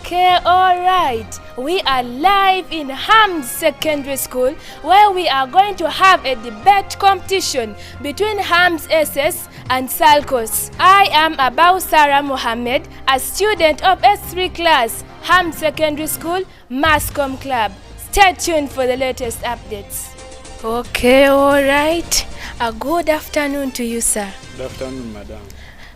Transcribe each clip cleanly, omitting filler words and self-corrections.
Okay, alright. We are live in Hams Secondary School where we are going to have a debate competition between Hams SS and Salkos. I am Abau Sarah Mohammed, a student of S3 class, Hams Secondary School, Masscom Club. Stay tuned for the latest updates. Okay, alright. A good afternoon to you, sir. Good afternoon, madam.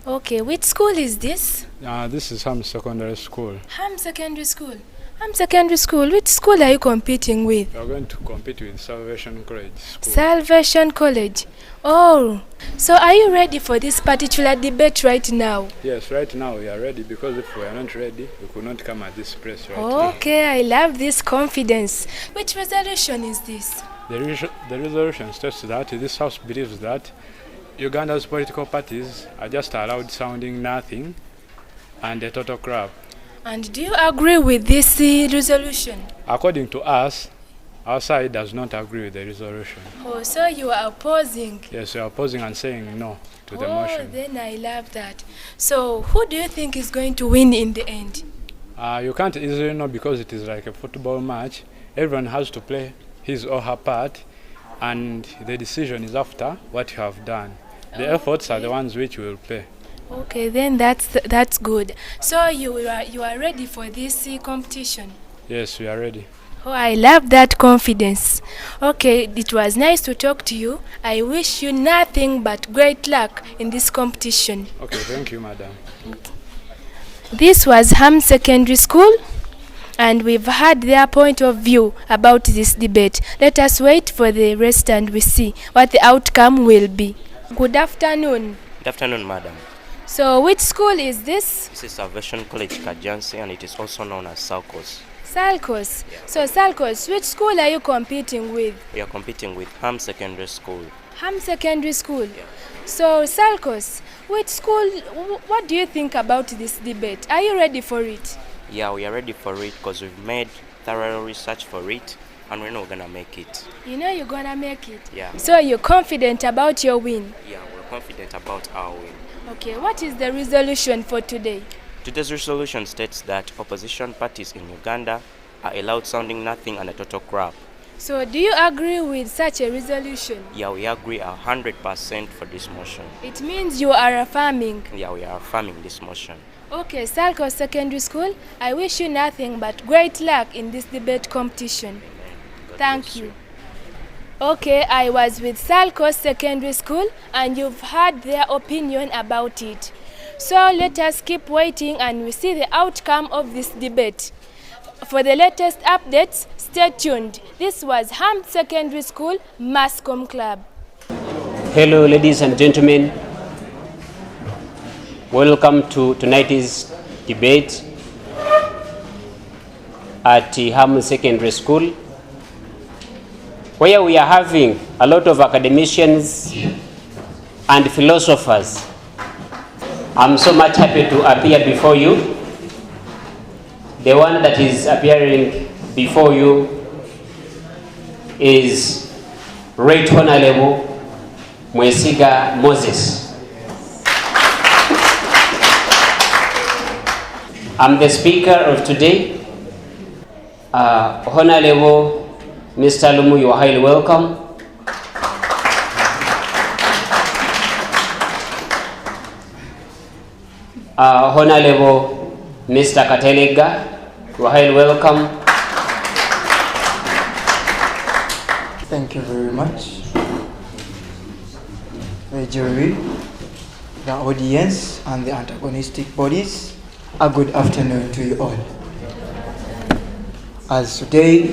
Okay, which school is this? This is Hams Secondary School. Hams Secondary School. Hams Secondary School. Which school are you competing with? We are going to compete with Salvation College School. Salvation College. Oh, so are you ready for this particular debate right now? Yes, right now we are ready, because if we are not ready, we could not come at this place right now. Okay, I love this confidence. Which resolution is this? The resolution states that this House believes that Uganda's political parties are just allowed sounding nothing and a total crap. And do you agree with this resolution? According to us, our side does not agree with the resolution. Oh, so you are opposing? Yes, we are opposing and saying no to the motion. Oh, then I love that. So who do you think is going to win in the end? You can't easily know, because it is like a football match. Everyone has to play his or her part, and the decision is after what you have done. The efforts are the ones which will pay. Okay, then that's good. So you are ready for this competition? Yes, we are ready. Oh, I love that confidence. Okay, it was nice to talk to you. I wish you nothing but great luck in this competition. Okay, thank you, madam. This was Hams Secondary School, and we've heard their point of view about this debate. Let us wait for the rest and we see what the outcome will be. Good afternoon. Good afternoon, madam. So which school is this? This is Salvation College Kajansi, and it is also known as Salkos. Salkos. Yeah. So Salkos, which school are you competing with? We are competing with Hams Secondary School. Hams Secondary School. Yeah. So Salkos, which school, what do you think about this debate? Are you ready for it? Yeah, we are ready for it because we've made thorough research for it, and we know we're gonna make it. You know you're gonna make it? Yeah. So you're confident about your win? Yeah, we're confident about our win. Okay, what is the resolution for today? Today's resolution states that opposition parties in Uganda are allowed sounding nothing and a total crap. So do you agree with such a resolution? Yeah, we agree 100% for this motion. It means you are affirming? Yeah, we are affirming this motion. Okay, Salkos Secondary School, I wish you nothing but great luck in this debate competition. Thank you. Okay, I was with Salkos Secondary School, and you've heard their opinion about it. So let us keep waiting and we see the outcome of this debate. For the latest updates, stay tuned. This was Hams Secondary School, Masscom Club. Hello, ladies and gentlemen. Welcome to tonight's debate at Hams Secondary School, where we are having a lot of academicians and philosophers. I'm so much happy to appear before you. The one that is appearing before you is Right Honorable Mwesiga Moses. I'm the speaker of today. Honorable Mr. Lumu, you are highly welcome. Honorable Mr. Katale, you are highly welcome. Thank you very much. The jury, the audience, and the antagonistic bodies, a good afternoon to you all. As today,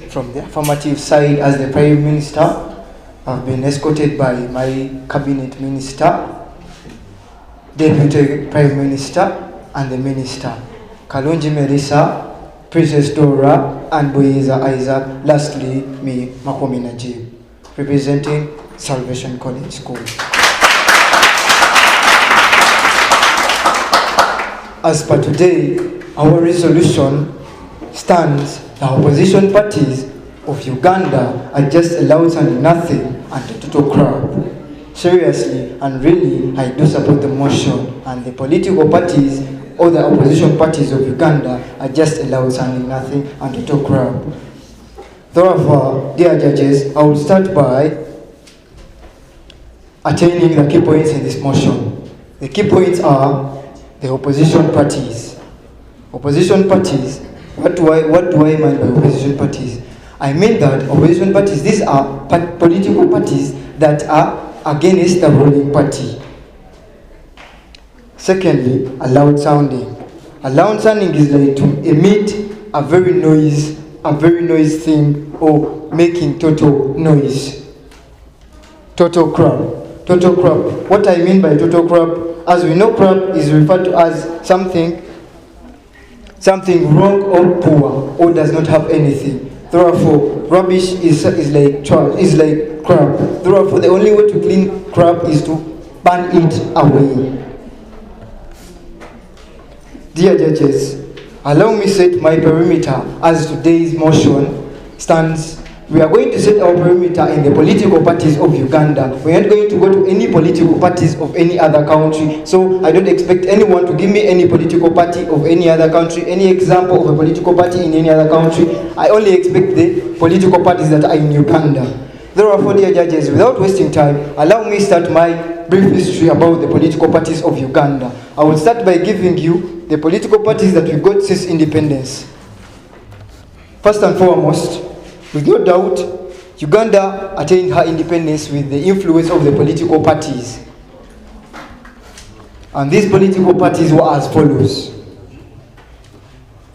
from the affirmative side, as the Prime Minister, I've been escorted by my cabinet minister, deputy prime minister, and the minister. Kalunji Melissa, Princess Dora, and Boyeza Isaac. Lastly, me, Makomi Najib, representing Salvation College School. As per today, our resolution stands: the opposition parties of Uganda are just allowed and nothing and a total crap. Seriously and really, I do support the motion, and the political parties or the opposition parties of Uganda are just allowed and nothing and a total crap. Therefore, dear judges, I will start by attaining the key points in this motion. The key points are the opposition parties. Opposition parties, what do I mean by opposition parties? I mean that opposition parties, these are political parties that are against the ruling party. Secondly, a loud sounding. A loud sounding is like to emit a very noise thing or making total noise. Total crap. Total crap. What I mean by total crap, as we know, crap is referred to as something wrong or poor or does not have anything. Therefore, rubbish is like trash, is like crap. Therefore, the only way to clean crap is to burn it away. Dear judges, allow me set my perimeter as today's motion stands. We are going to set our perimeter in the political parties of Uganda. We are not going to go to any political parties of any other country. So I don't expect anyone to give me any political party of any other country, any example of a political party in any other country. I only expect the political parties that are in Uganda. Therefore, dear judges, without wasting time, allow me start my brief history about the political parties of Uganda. I will start by giving you the political parties that we got since independence. First and foremost, with no doubt, Uganda attained her independence with the influence of the political parties. And these political parties were as follows.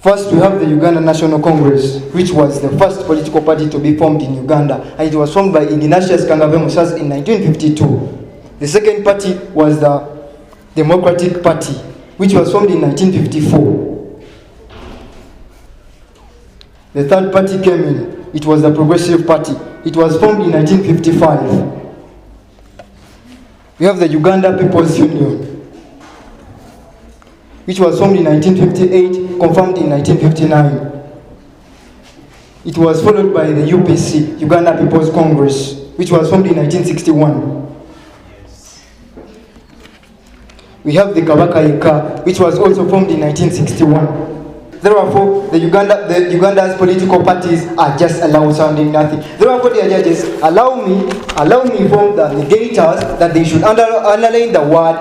First, we have the Uganda National Congress, which was the first political party to be formed in Uganda, and it was formed by Ignatius Kangave Musas in 1952. The second party was the Democratic Party, which was formed in 1954. The third party came in. It was the Progressive Party. It was formed in 1955. We have the Uganda People's Union, which was formed in 1958, confirmed in 1959. It was followed by the UPC, Uganda People's Congress, which was formed in 1961. We have the Kabaka Ika, which was also formed in 1961. Therefore, Uganda's political parties are just allowed sounding nothing. Therefore, dear judges, allow me inform the negators that they should underline the word.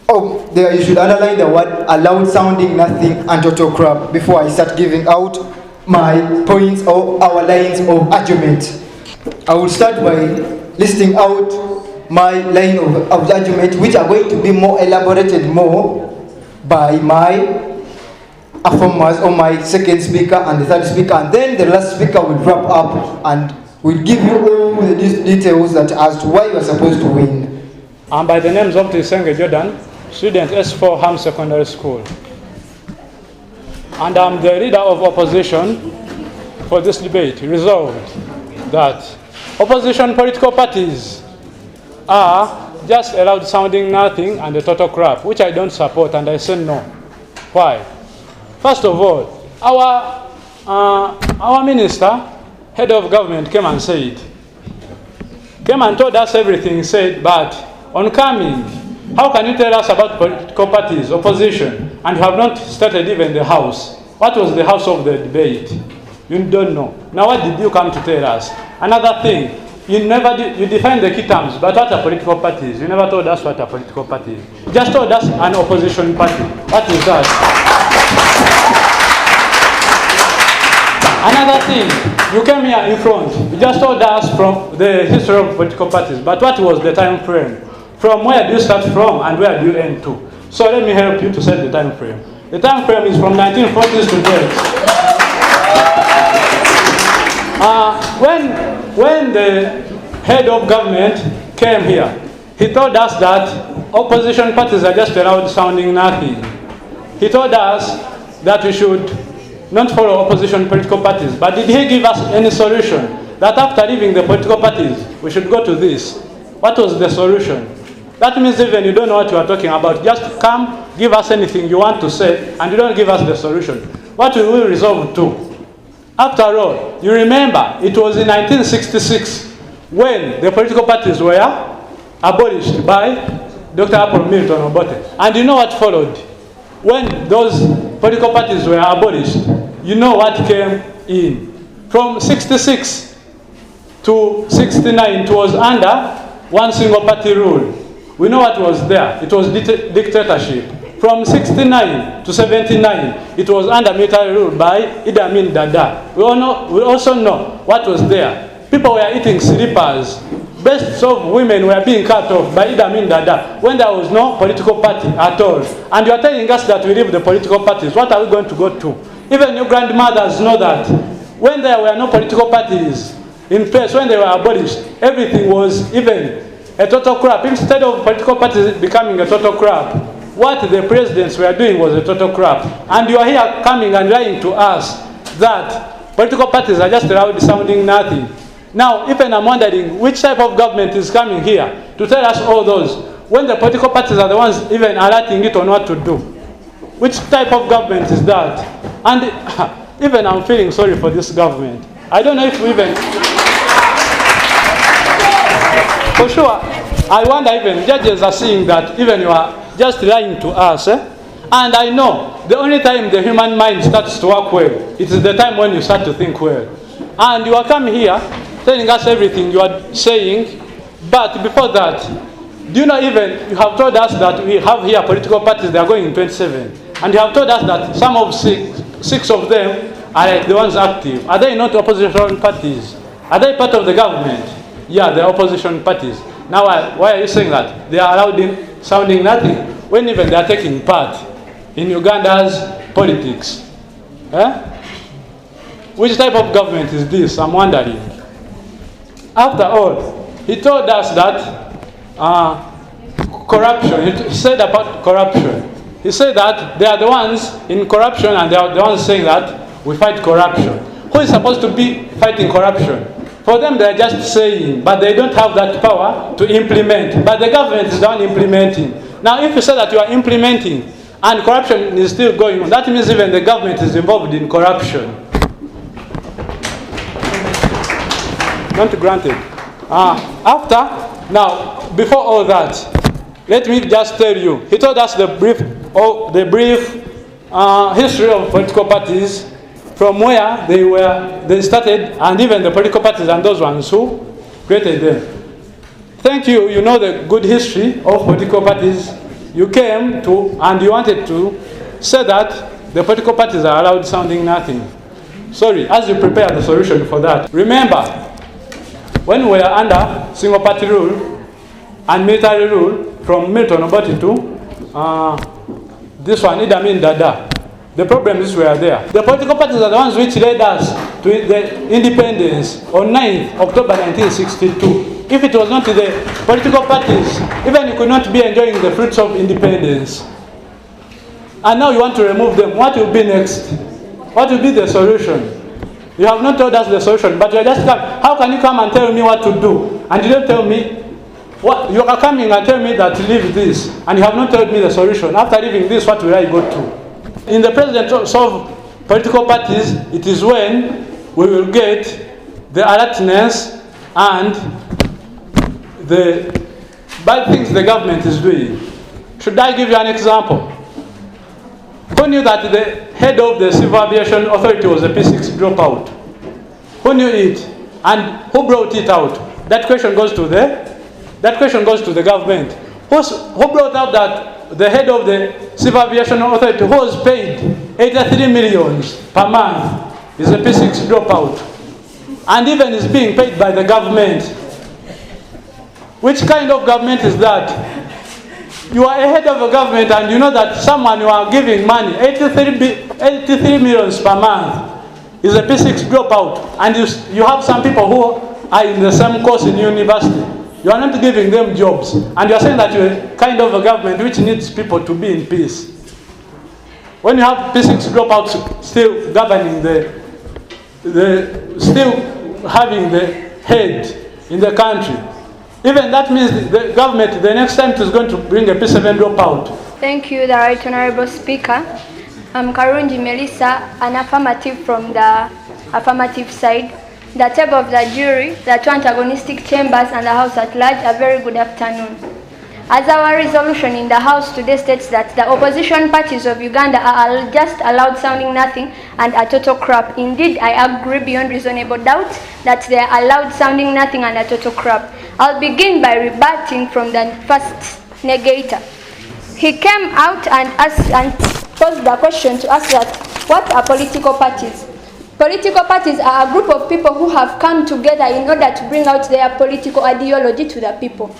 You should underline the word allowed sounding nothing and total crap before I start giving out my points or our lines of argument. I will start by listing out my line of argument, which are going to be more elaborated more by my affirmers or my second speaker and the third speaker, and then the last speaker will wrap up and will give you all the details that as to why you are supposed to win. I'm by the names of Tisenge Jordan, student S4 Ham Secondary School. And I'm the leader of opposition for this debate. Resolved that opposition political parties are just allowed sounding nothing and a total crap, which I don't support, and I say no. Why? First of all, our minister, head of government, came and told us everything, said, but on coming, how can you tell us about political parties, opposition, and you have not started even the house? What was the house of the debate? You don't know. Now what did you come to tell us? Another thing, you defined the key terms, but what are political parties? You never told us what a political party is. You just told us an opposition party. What is that? Another thing, you came here in front. You just told us from the history of political parties, but what was the time frame? From where do you start from and where do you end to? So let me help you to set the time frame. The time frame is from 1940s to date. When head of government came here. He told us that opposition parties are just allowed sounding nothing. He told us that we should not follow opposition political parties. But did he give us any solution? That after leaving the political parties, we should go to this. What was the solution? That means even you don't know what you are talking about. Just come, give us anything you want to say, and you don't give us the solution. What will we resolve to? After all, you remember, it was in 1966 when the political parties were abolished by Dr. Apple Milton Obote. And you know what followed? When those political parties were abolished, you know what came in. From 66 to 69, it was under one single party rule. We know what was there. It was dictatorship. From 69 to 79, it was under military rule by Idi Amin Dada. We also know what was there. People were eating slippers. Breasts of women were being cut off by Idi Amin Dada when there was no political party at all. And you are telling us that we leave the political parties. What are we going to go to? Even your grandmothers know that when there were no political parties in place, when they were abolished, everything was even a total crap. Instead of political parties becoming a total crap, what the presidents were doing was a total crap. And you are here coming and lying to us that political parties are just allowed sounding nothing. Now, even I'm wondering which type of government is coming here to tell us all those when the political parties are the ones even alerting it on what to do. Which type of government is that? And even I'm feeling sorry for this government. I don't know if we even... For sure, I wonder even judges are seeing that even you are just lying to us. And I know the only time the human mind starts to work well, it is the time when you start to think well. And you are coming here telling us everything you are saying, but before that, do you know even you have told us that we have here political parties, they are going in 27, and you have told us that some of six of them are like the ones active. Are they not opposition parties? Are they part of the government? Yeah, they're opposition parties. Now, why are you saying that? They are allowed in sounding nothing, when even they are taking part in Uganda's politics. Which type of government is this? I'm wondering. After all, he told us that corruption, he said about corruption. He said that they are the ones in corruption and they are the ones saying that we fight corruption. Who is supposed to be fighting corruption? For them, they are just saying, but they don't have that power to implement. But the government is the one implementing. Now, if you say that you are implementing and corruption is still going on, that means even the government is involved in corruption. Not granted. Before all that, let me just tell you, he told us the brief history of political parties, from where they started, and even the political parties and those ones who created them. Thank you. You know the good history of political parties. You came to, and you wanted to say that the political parties are allowed sounding nothing. Sorry, as you prepare the solution for that, remember, when we were under single party rule and military rule from Milton Obote to this one, Idi Amin Dada, the problems were there. The political parties are the ones which led us to the independence on 9th October 1962. If it was not the political parties, even you could not be enjoying the fruits of independence. And now you want to remove them. What will be next? What will be the solution? You have not told us the solution, but you are just coming. How can you come and tell me what to do? And you don't tell me what you are coming and tell me that to leave this, and you have not told me the solution. After leaving this, what will I go to? In the presence of political parties, it is when we will get the alertness and the bad things the government is doing. Should I give you an example? Who knew that the head of the Civil Aviation Authority was a P6 dropout? Who knew it? And who brought it out? That question goes to the government. Who brought out that the head of the Civil Aviation Authority, who was paid 83 million per month, is a P6 dropout, and even is being paid by the government? Which kind of government is that? You are a head of a government and you know that someone you are giving money, 83 million per month, is a P6 dropout, and you have some people are in the same course in university. You are not giving them jobs. And you are saying that you're kind of a government which needs people to be in peace. When you have P6 dropouts still governing still having the head in the country, even that means the government, the next time, is going to bring a P7 dropout. Thank you, the Right Honorable Speaker. I'm Karunji Melissa, an affirmative from the affirmative side. The table of the jury, the two antagonistic chambers, and the House at large, a very good afternoon. As our resolution in the House today states that the opposition parties of Uganda are just allowed sounding nothing and a total crap. Indeed, I agree beyond reasonable doubt that they are allowed sounding nothing and a total crap. I'll begin by rebutting from the first negator. He came out and posed the question to us that what are political parties? Political parties are a group of people who have come together in order to bring out their political ideology to the people.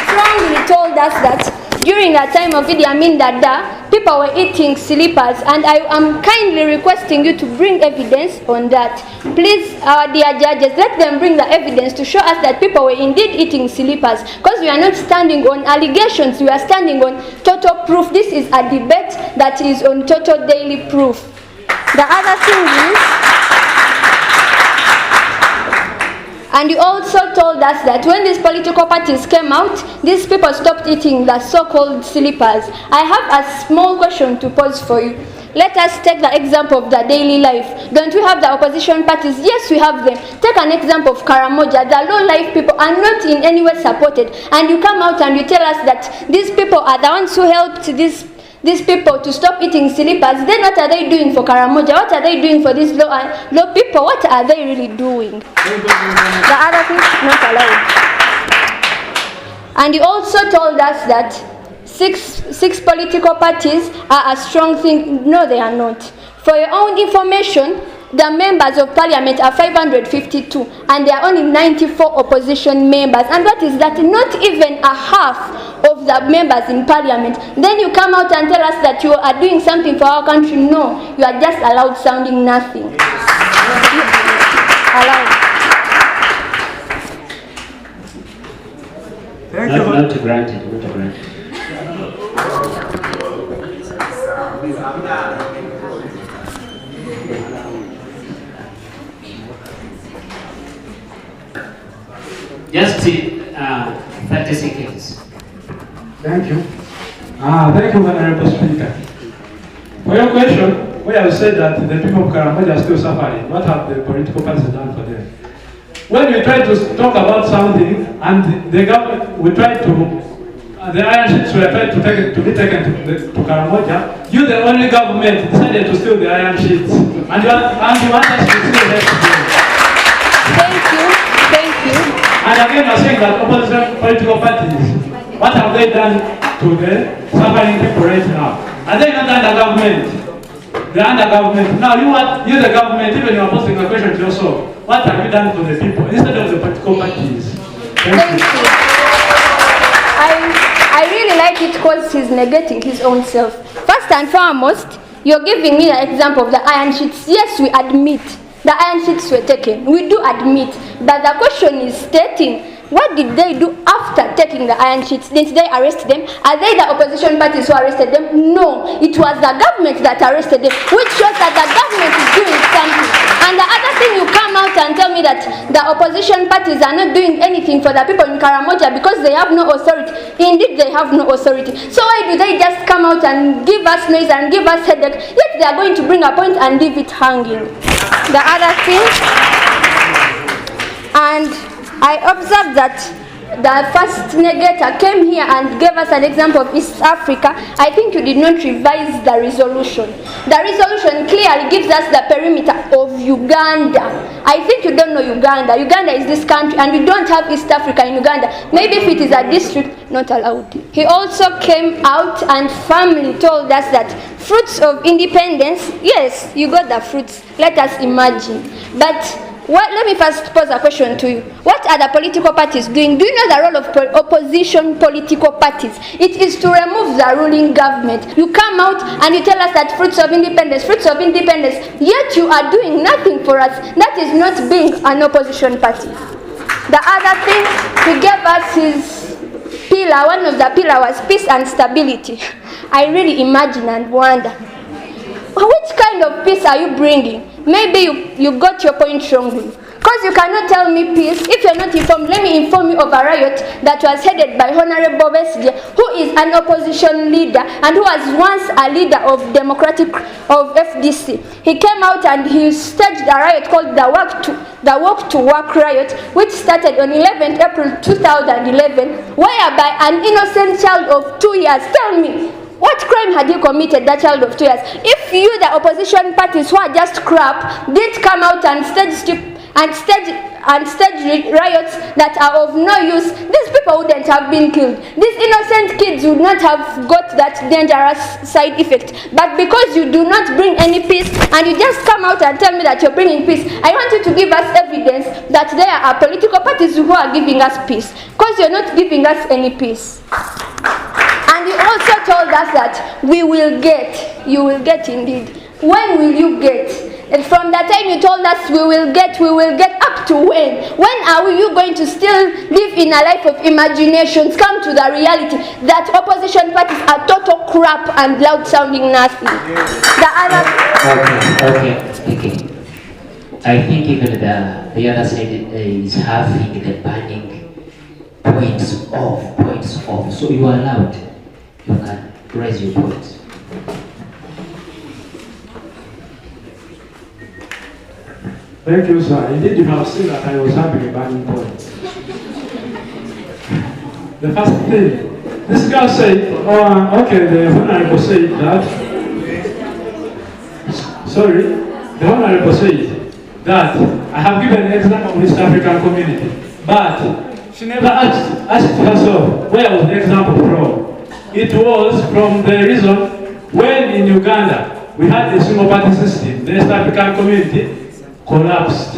Strongly told us that during the time of Idi Amin Dada, people were eating slippers, and I am kindly requesting you to bring evidence on that. Please, our dear judges, let them bring the evidence to show us that people were indeed eating slippers, because we are not standing on allegations, we are standing on total proof. This is a debate that is on total daily proof. The other thing is, and you also told us that when these political parties came out, these people stopped eating the so-called slippers. I have a small question to pose for you. Let us take the example of the daily life. Don't we have the opposition parties? Yes, we have them. Take an example of Karamoja. The low-life people are not in any way supported. And you come out and you tell us that these people are the ones who helped these people to stop eating slippers. Then what are they doing for Karamoja? What are they doing for these low people? What are they really doing? The other thing is not allowed. And you also told us that six political parties are a strong thing. No, they are not. For your own information, the members of parliament are 552 and there are only 94 opposition members. And what is that? Not even a half of the members in parliament. Then you come out and tell us that you are doing something for our country. No, you are just allowed sounding nothing. Allowed. Not granted, not granted. Just 30 seconds. Thank you. Thank you, Honorable Speaker. For your question, we have said that the people of Karamoja are still suffering. What have the political parties done for them? When we try to talk about something, and the government, we try to, the iron sheets were tried to be taken to Karamoja, you, the only government, decided to steal the iron sheets. And you want us to steal them. Thank you. Thank you. And again, you're saying that opposition political parties, what have they done to the suffering people right now? Are they not under government? They're under government. Now you the government, even you are posting a question to yourself, what have you done for the people instead of the political parties? Thank you. I really like it because he's negating his own self. First and foremost, you're giving me the example of the iron sheets. Yes, we admit the iron sheets were taken. We do admit. But the question is stating, what did they do after taking the iron sheets? Didn't they arrest them? Are they the opposition parties who arrested them? No, it was the government that arrested them, which shows that the government is doing something. And the other thing, you come out and tell me that the opposition parties are not doing anything for the people in Karamoja because they have no authority. Indeed, they have no authority. So why do they just come out and give us noise and give us headache, yet they are going to bring a point and leave it hanging? The other thing, and I observed that the first negator came here and gave us an example of East Africa. I think you did not revise the resolution. The resolution clearly gives us the perimeter of Uganda. I think you don't know Uganda. Uganda is this country and we don't have East Africa in Uganda. Maybe if it is a district, not allowed. He also came out and firmly told us that fruits of independence, yes, you got the fruits. Let us imagine. But Let me first pose a question to you. What are the political parties doing? Do you know the role of opposition political parties? It is to remove the ruling government. You come out and you tell us that fruits of independence, yet you are doing nothing for us. That is not being an opposition party. The other thing he gave us his pillar, one of the pillars was peace and stability. I really imagine and wonder, which kind of peace are you bringing? Maybe you got your point wrongly. Because you cannot tell me peace if you're not informed. Let me inform you of a riot that was headed by Honorable Besige, who is an opposition leader and who was once a leader of FDC. He came out and he staged a riot called the Walk to Work riot, which started on 11th April 2011, whereby an innocent child of 2 years, tell me, what crime had you committed, that child of 2 years? If you, the opposition parties who are just crap, did come out and stage riots that are of no use, these people wouldn't have been killed. These innocent kids would not have got that dangerous side effect. But because you do not bring any peace and you just come out and tell me that you're bringing peace, I want you to give us evidence that there are political parties who are giving us peace, because you're not giving us any peace. And you also told us that we will get, you will get indeed. When will you get? And from the time you told us we will get up to when? When are you going to still live in a life of imaginations, come to the reality that opposition parties are total crap and loud sounding nothing? The other... Okay. I think even the other side is having the burning points off. So you are allowed. You can raise your points. Thank you, sir. Indeed, you have seen that I was having a burning point. The first thing, this girl said, the Honorable said that, the Honorable said that I have given an example of East African community, but she never asked herself, where was the example from? It was from the reason when in Uganda we had a single party system, the East African community collapsed.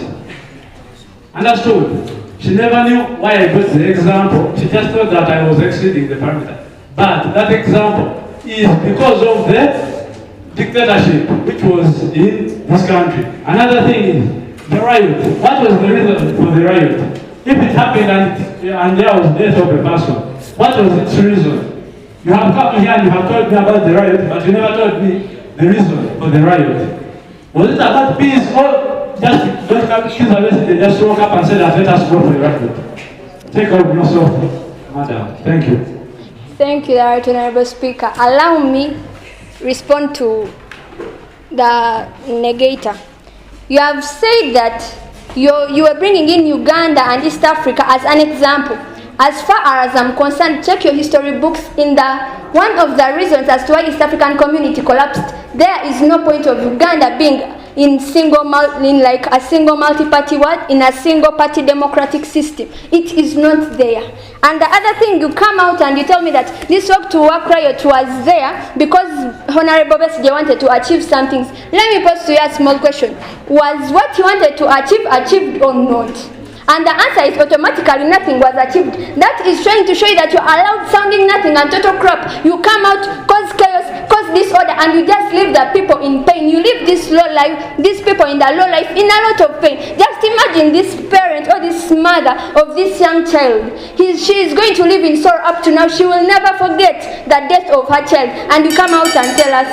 Understood? She never knew why I got the example. She just thought that I was exceeding the parameter. But that example is because of the dictatorship which was in this country. Another thing is the riot. What was the reason for the riot? If it happened and there was death of a person, what was its reason? You have come here and you have told me about the riot, but you never told me the reason for the riot. Was it about peace or just don't come accuse a resident, just woke up and said that let us go for the riot? Take out yourself, madam. Thank you. Thank you, the Right Honorable Speaker. Allow me respond to the negator. You have said that you are bringing in Uganda and East Africa as an example. As far as I'm concerned, check your history books. One of the reasons as to why East African community collapsed, there is no point of Uganda being in a single multi-party world, in a single party democratic system. It is not there. And the other thing, you come out and you tell me that this Walk to Work riot was there because Honorable Besige wanted to achieve some things. Let me pose to you a small question. Was what you wanted to achieve achieved or not? And the answer is automatically nothing was achieved. That is trying to show you that you are loud sounding nothing and total crap. You come out, cause chaos, cause disorder, and you just leave the people in pain. You leave this low life, these people in the low life in a lot of pain. Just imagine this parent or this mother of this young child. She is going to live in sorrow up to now. She will never forget the death of her child. And you come out and tell us,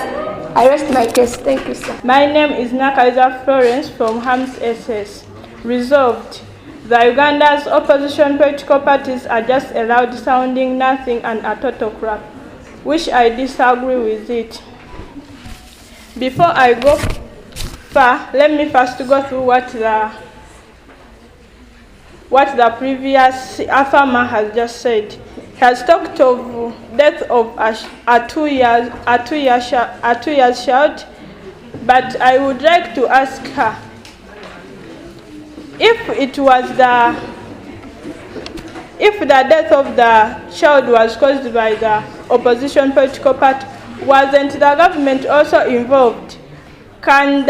I rest my case. Thank you, sir. My name is Nakaiza Florence from Hams SS. Resolved. The Uganda's opposition political parties are just a loud sounding nothing and a total crap, which I disagree with it. Before I go far, let me first go through what the previous farmer has just said. He has talked of death of a two years child, but I would like to ask her, if the death of the child was caused by the opposition political party, wasn't the government also involved? Can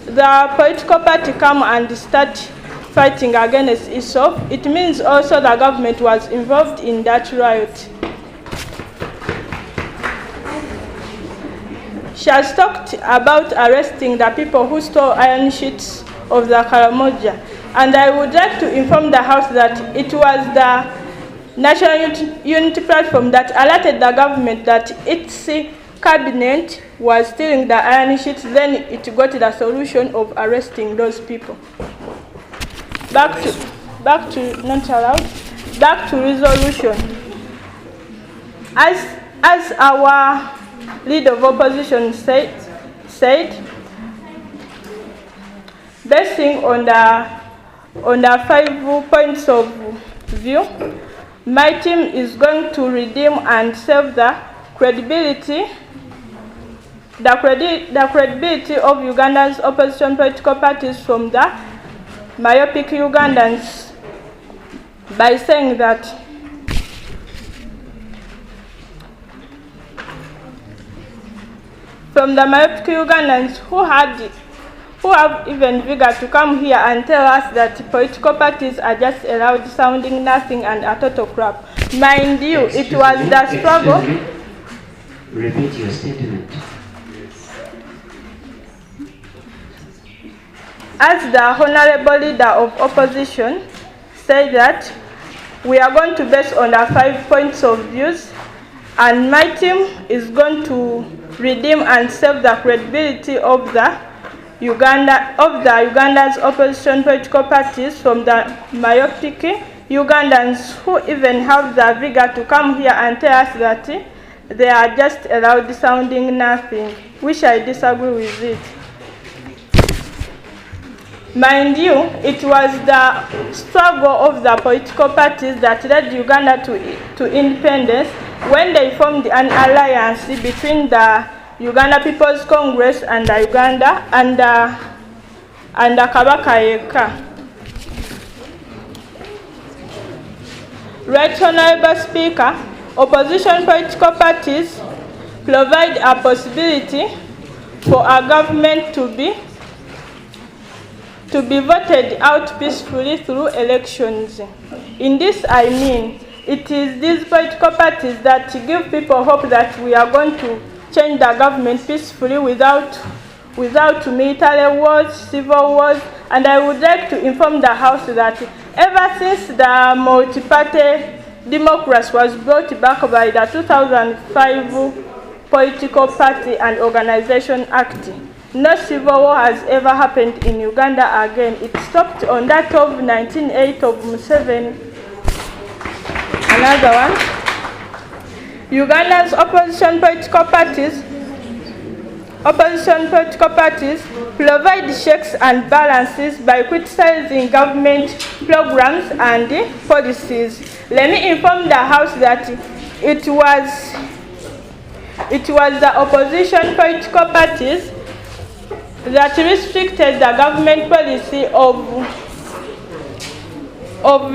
the political party come and start fighting against itself, it means also the government was involved in that riot. She has talked about arresting the people who stole iron sheets of the Karamoja, and I would like to inform the House that it was the National Unity Platform that alerted the government that its cabinet was stealing the iron sheets, then it got the solution of arresting those people. Back to resolution. As our leader of opposition said, basing on the 5 points of view, my team is going to redeem and save the credibility of Uganda's opposition political parties from the myopic Ugandans by saying that from the myopic Ugandans who have even vigor to come here and tell us that political parties are just a loud sounding nothing and a total crap. Mind you, it was the struggle. Repeat your statement. As the honorable leader of opposition said that we are going to base on the 5 points of views, and my team is going to redeem and save the credibility of Uganda's opposition political parties from the myopic Ugandans who even have the vigor to come here and tell us that they are just a loud sounding nothing, which I disagree with it. Mind you, it was the struggle of the political parties that led Uganda to independence when they formed an alliance between the Uganda People's Congress and the Uganda and the Kabaka Yeka. Right Honorable Speaker, opposition political parties provide a possibility for a government to be voted out peacefully through elections. In this I mean, it is these political parties that give people hope that we are going to change the government peacefully without military wars, civil wars, and I would like to inform the House that ever since the multi-party democracy was brought back by the 2005 Political Party and Organization Act, no civil war has ever happened in Uganda again. It stopped on that of 1908 of Museveni. Another one. Uganda's opposition political parties provide checks and balances by criticizing government programs and policies. Let me inform the House that it was the opposition political parties that restricted the government policy of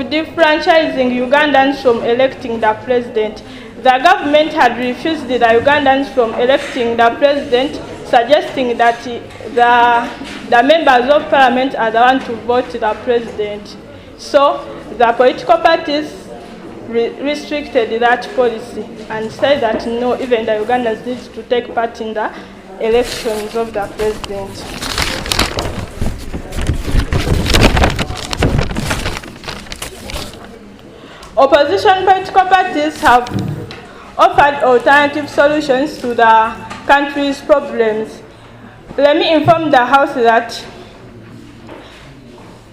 defranchising Ugandans from electing the president. The government had refused the Ugandans from electing the president, suggesting that the members of parliament are the ones to vote the president. So the political parties restricted that policy and said that no, even the Ugandans need to take part in the elections of the president. Opposition political parties have offered alternative solutions to the country's problems. Let me inform the House that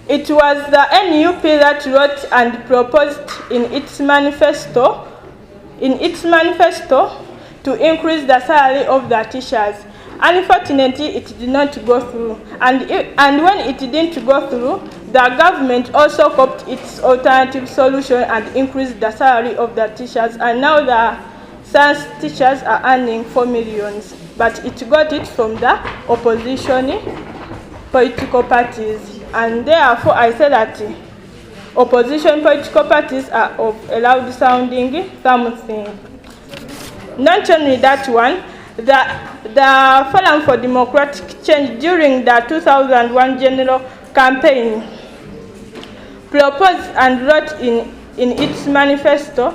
it was the NUP that wrote and proposed in its manifesto to increase the salary of the teachers. Unfortunately, it did not go through. And when it didn't go through, the government also copied its alternative solution and increased the salary of the teachers. And now the science teachers are earning 4 million. But it got it from the opposition political parties. And therefore, I say that opposition political parties are of a loud sounding something. Not only that one, the Forum for Democratic Change during the 2001 general campaign proposed and wrote in its manifesto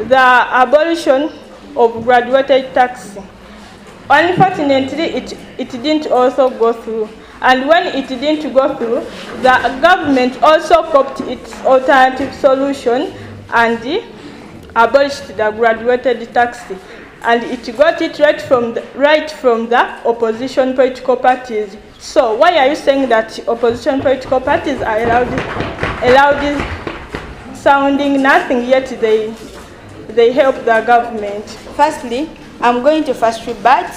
the abolition of graduated tax. Unfortunately, it didn't also go through. And when it didn't go through, the government also copied its alternative solution and abolished the graduated tax. And it got it right from the opposition political parties. So why are you saying that opposition political parties are allowed sounding nothing, yet they help the government? Firstly, I'm going to first rebut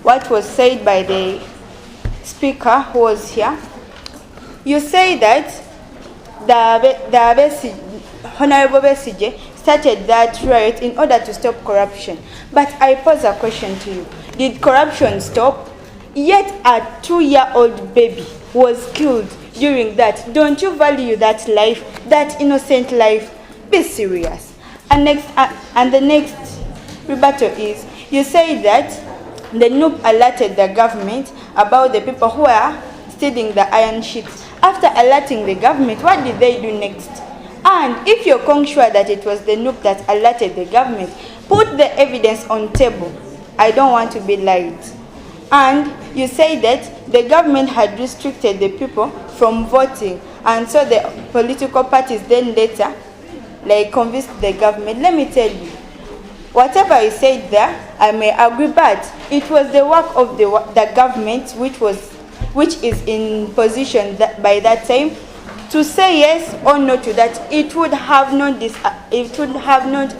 what was said by the speaker who was here. You say that the Honorable Besige started that riot in order to stop corruption. But I pose a question to you. Did corruption stop? Yet a 2-year-old baby was killed during that. Don't you value that life, that innocent life? Be serious. And the next rebuttal is, you say that the NUP alerted the government about the people who are stealing the iron sheets. After alerting the government, what did they do next? And if you're sure that it was the NUP that alerted the government, put the evidence on table. I don't want to be lied. And you say that the government had restricted the people from voting, and so the political parties then later convinced the government. Let me tell you, whatever you said there, I may agree, but it was the work of the government which is in position by that time to say yes or no to that. It would have not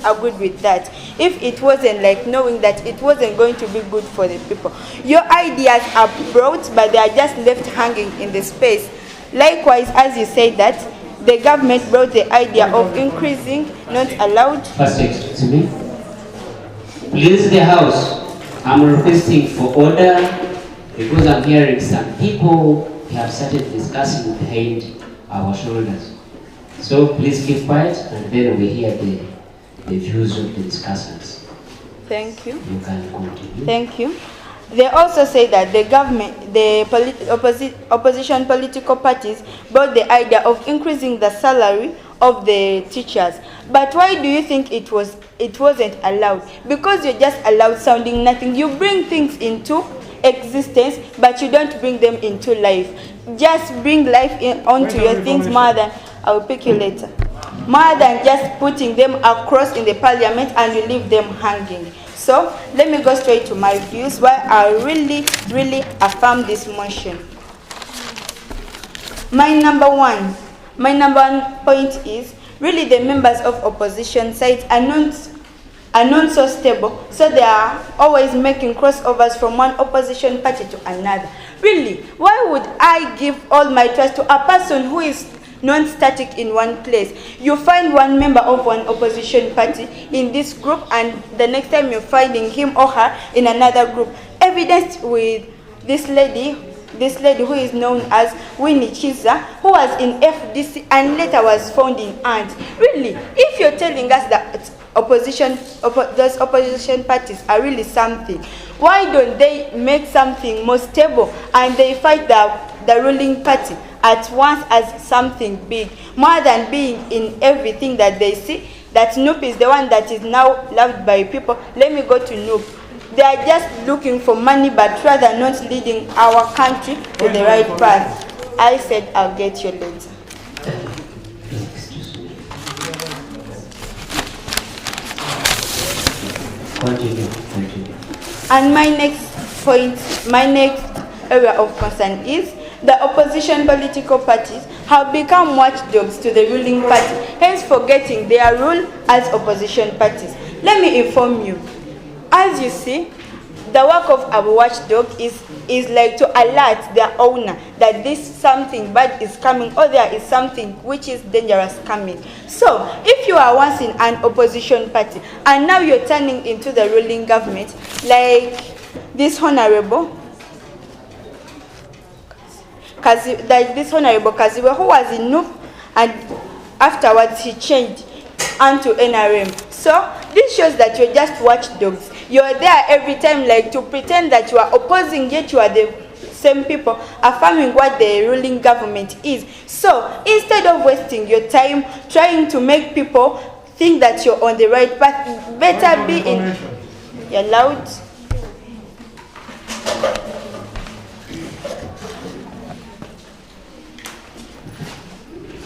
agreed with that if it wasn't knowing that it wasn't going to be good for the people. Your ideas are brought, but they are just left hanging in the space. Likewise, as you said that the government brought the idea of increasing, not allowed. First, excuse me. Please, the House, I'm requesting for order because I'm hearing some people have started discussing behind our shoulders. So please keep quiet and then we hear the views of the discussants. Thank you. You can continue. Thank you. They also say that the government, opposition political parties brought the idea of increasing the salary of the teachers. But why do you think it wasn't allowed? Because you're just allowed sounding nothing. You bring things into existence, but you don't bring them into life. Just bring life onto your things more than, I will pick you later, more than just putting them across in the parliament and you leave them hanging. So let me go straight to my views why I really affirm this motion. My number one point is really the members of opposition sides are not so stable, so they are always making crossovers from one opposition party to another. Really, why would I give all my trust to a person who is non-static in one place? You find one member of one opposition party in this group, and the next time you're finding him or her in another group. Evidenced with this lady who is known as Winnie Chiza, who was in FDC and later was found in ANT. Really, if you're telling us that those opposition parties are really something, why don't they make something more stable and they fight the ruling party at once as something big, more than being in everything that they see? That NUP is the one that is now loved by people. Let me go to NUP. They are just looking for money, but rather not leading our country to the right path. I said I'll get you later. Continue. And my next area of concern is the opposition political parties have become watchdogs to the ruling party, hence forgetting their role as opposition parties. Let me inform you. As you see, the work of a watchdog is to alert their owner that something bad is coming, or there is something which is dangerous coming. So, if you are once in an opposition party and now you're turning into the ruling government, like this honorable Kaziwe, who was in NUP and afterwards he changed onto NRM. So this shows that you're just watchdogs. You're there every time like to pretend that you are opposing, yet you are the same people affirming what the ruling government is. So instead of wasting your time trying to make people think that you're on the right path, better be in. You're loud.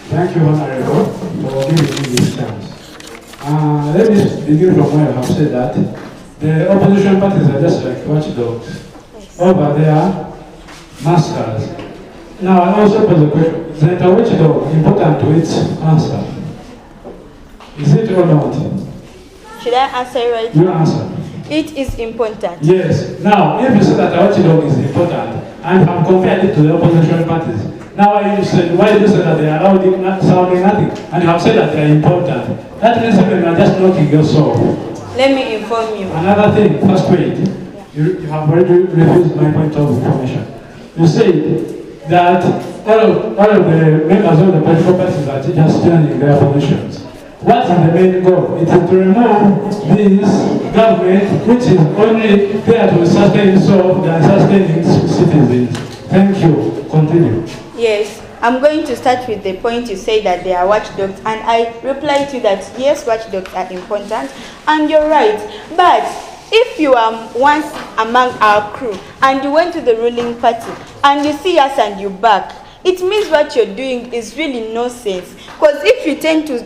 Thank you, Honorable, for giving me this chance. Let me begin from where I have said that the opposition parties are just like watchdogs. Over there, masters. Now, I also pose a question. Is that a watchdog important to its answer? Is it or not? Should I answer right? You answer. It is important. Yes. Now, if you say that a watchdog is important, and have compared it to the opposition parties, now why you say that they are sounding nothing, and you have said that they are important? That means you are just knocking yourself. Let me inform you. Another thing, first wait. You have already refused my point of information. You said that all of the members of the political parties are just changing their positions. What is the main goal? It is to remove this government, which is only there to sustain itself than sustaining citizens. Thank you. Continue. Yes, I'm going to start with the point you say that they are watchdogs, and I reply to that, yes, watchdogs are important, and you're right. But if you are once among our crew and you went to the ruling party and you see us and you back, it means what you're doing is really nonsense. Because if you tend to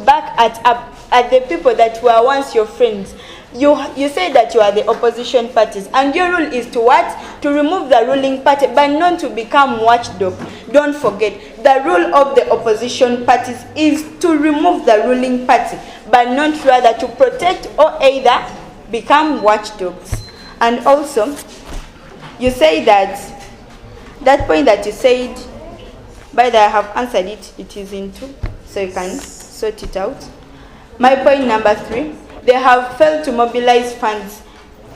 back at the people that were once your friends, you say that you are the opposition parties, and your rule is to what? To remove the ruling party, but not to become watchdog. Don't forget, the rule of the opposition parties is to remove the ruling party, but not rather to protect or either become watchdogs. And also, you say that point that you said, by the I have answered it, it is in 2, so you can sort it out. My point number 3, they have failed to mobilize funds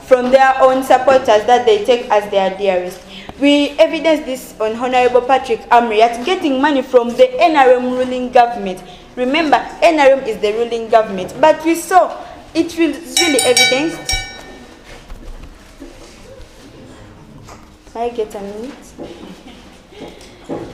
from their own supporters that they take as their dearest. We evidence this on Honorable Patrick Amriat getting money from the NRM ruling government. Remember, NRM is the ruling government, but we saw it was really evidenced. Can I get a minute?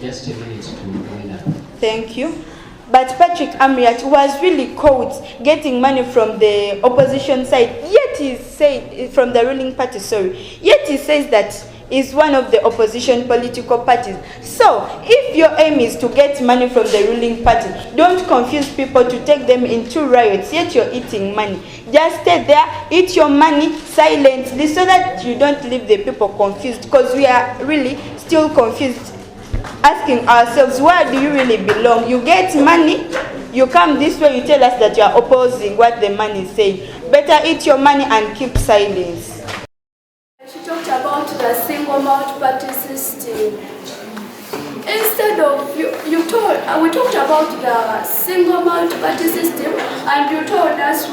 Just a minute to wind up. Thank you. But Patrick Amriat was really caught getting money from the opposition side, yet he said, from the ruling party, sorry, yet he says that is one of the opposition political parties. So, if your aim is to get money from the ruling party, don't confuse people to take them into riots, yet you're eating money. Just stay there, eat your money silently so that you don't leave the people confused, because we are really still confused, asking ourselves, where do you really belong? You get money, you come this way, you tell us that you are opposing what the money is saying. Better eat your money and keep silence. She talked about the single multi-party system. Instead of, we talked about the single multi-party system, and you told us,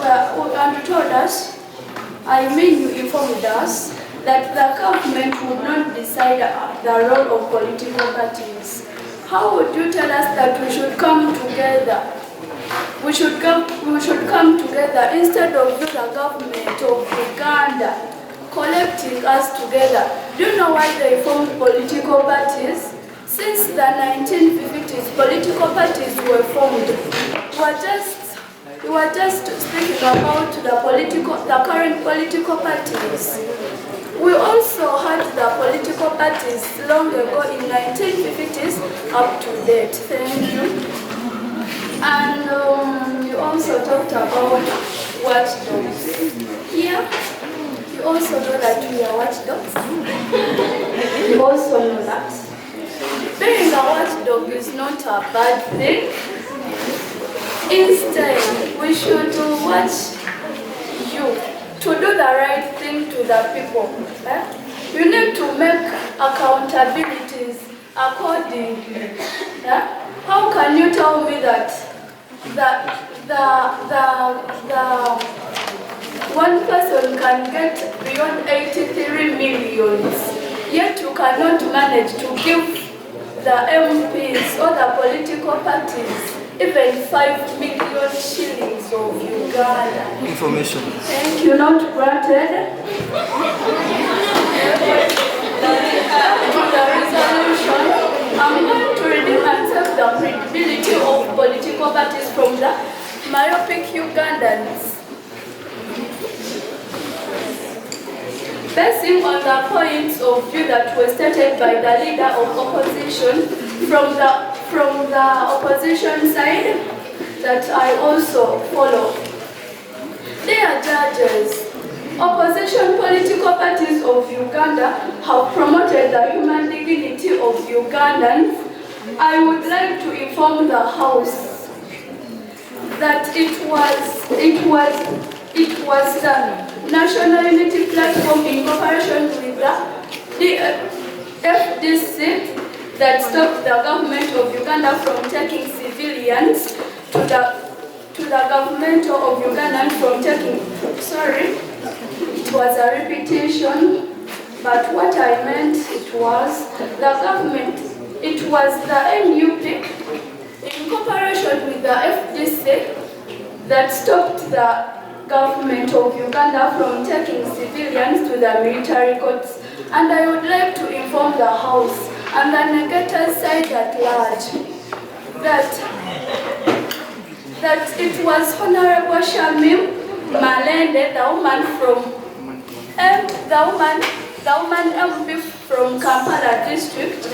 you informed us that the government would not decide the role of political parties. How would you tell us that we should come together? We should come together instead of the government of Uganda collecting us together. Do you know why they formed political parties? Since the 1950s, political parties were formed. We were just speaking about the current political parties. We also had the political parties long ago in 1950s up to date. Thank you. And you also talked about watchdogs. Here, you also know that we are watchdogs. You also know that. Being a watchdog is not a bad thing. Instead, we should watch you to do the right thing to the people. You need to make accountabilities accordingly. How can you tell me that the one person can get beyond 83 millions, yet you cannot manage to give the MPs or the political parties even 5 million shillings of Uganda. Information. Thank you, not granted. The resolution, I'm going to read and accept the credibility of political parties from the myopic Ugandans. Basing on the points of view that were stated by the leader of opposition from the opposition side that I also follow. Dear judges, opposition political parties of Uganda have promoted the human dignity of Ugandans. I would like to inform the House that it was the National Unity Platform in cooperation with the FDC that stopped the government of Uganda from taking civilians to the government of Uganda from taking, sorry, it was a repetition, but what I meant the government, it was the NUP in cooperation with the FDC that stopped the government of Uganda from taking civilians to the military courts. And I would like to inform the House and the negative side at large that it was Honorable Shamim Malende, the woman MP from Kampala district,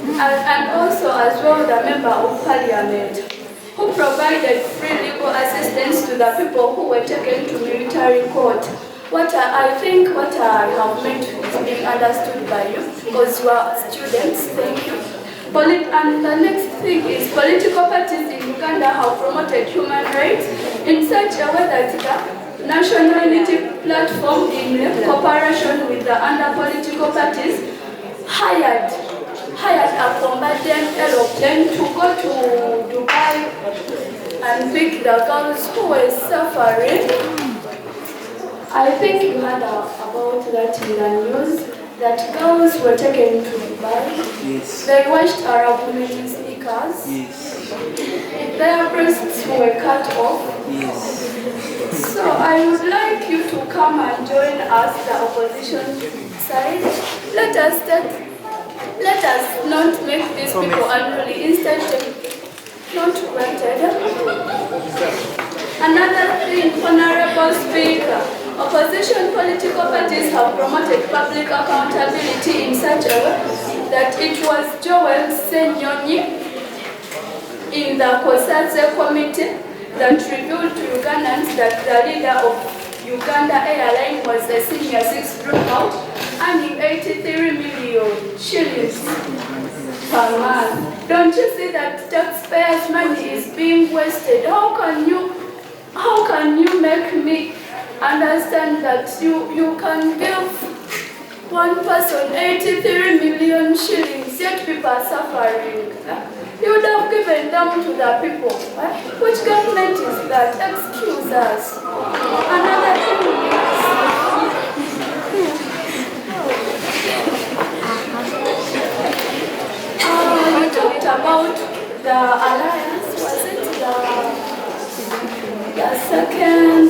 and also as well the member of parliament, who provided free legal assistance to the people who were taken to military court. I think what I have meant is being understood by you, because you are students. Thank you. And the next thing is political parties in Uganda have promoted human rights in such a way that the National Unity Platform in cooperation with the other political parties hired a combatant aeroplane to go to Dubai and pick the girls who were suffering. I think you heard about that in the news, that girls were taken to Dubai. Yes. They watched Arab women sneakers. Yes. Their breasts were cut off. Yes. So I would like you to come and join us, the opposition side. Let us not make these people unruly, instead not granted. Another thing, Honorable Speaker, opposition political parties have promoted public accountability in such a way that it was Joel Senyonyi in the Kosatse committee that revealed to Ugandans that the leader of Uganda Airline was a senior 6 dropout, earning 83 million shillings per month. Don't you see that taxpayers' money is being wasted? How can you make me understand that you can give one person 83 million shillings, yet people are suffering? You would have given them to the people. Which government is that? Excuse us. Another thing is, we talked about the alliance. Was it the second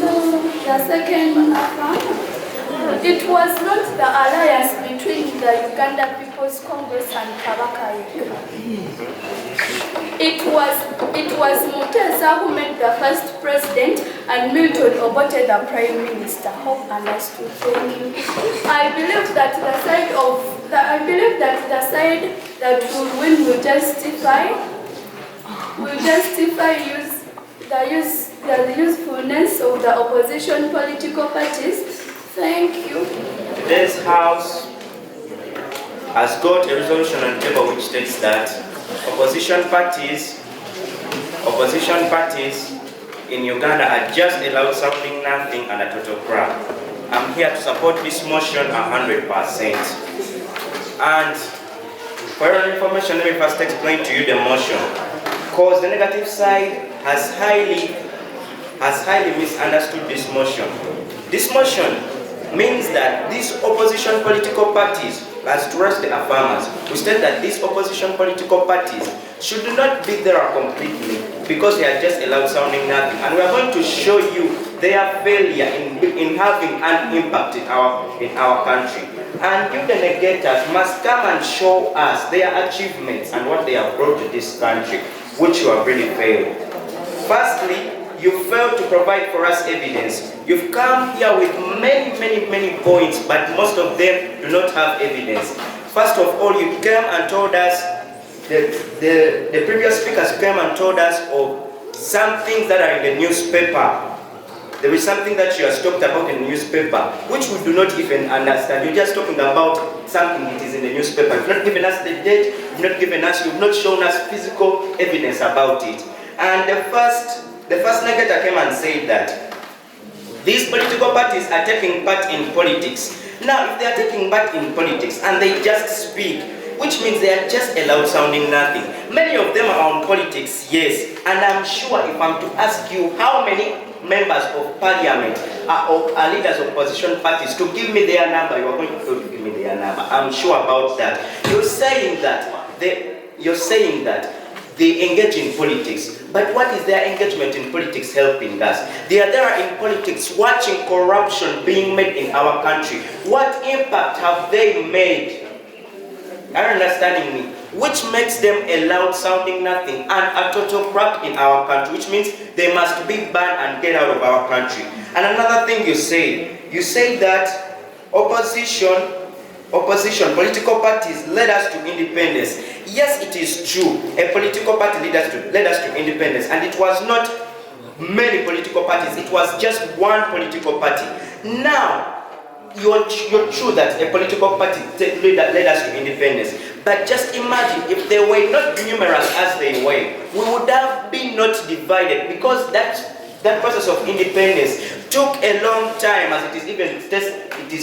it was not the alliance between the Uganda People's Congress and Kabaka. It was Mutesa who made the first president and Milton Obote the prime minister. Hope understood. Thank you. I believe that the side that will win will justify the usefulness of the opposition political parties. Thank you. This House has got a resolution on the table which states that opposition parties in Uganda are just allowed something, nothing, and a total crap. I'm here to support this motion 100%. And for your information, let me first explain to you the motion, because the negative side has highly misunderstood this motion. This motion means that these opposition political parties as towards the affirmers, we state that these opposition political parties should not be there completely because they are just a loud sounding nothing. And we are going to show you their failure in having an impact in our country. And you, the negators, must come and show us their achievements and what they have brought to this country, which you have really failed. Firstly, you failed to provide for us evidence. You've come here with many points, but most of them do not have evidence. First of all, you came and told us, the previous speakers came and told us of some things that are in the newspaper. There is something that you have talked about in the newspaper, which we do not even understand. You're just talking about something that is in the newspaper. You've not given us the date, you've not shown us physical evidence about it. And the first negator came and said that these political parties are taking part in politics. Now, if they are taking part in politics and they just speak, which means they are just a loud sounding nothing. Many of them are on politics, yes, and I'm sure if I'm to ask you how many members of parliament are leaders of opposition parties, to give me their number, you are going to fail to give me their number. I'm sure about that. You're saying that they engage in politics. But what is their engagement in politics helping us? They are there in politics watching corruption being made in our country. What impact have they made? Are you understanding me? Which makes them a loud sounding nothing and a total crap in our country, which means they must be banned and get out of our country. And another thing you say that opposition, political parties led us to independence. Yes, it is true. A political party led us to independence, and it was not many political parties. It was just one political party. Now, you're true that a political party led us to independence. But just imagine if they were not numerous as they were, we would have been not divided, because that process of independence took a long time, as it is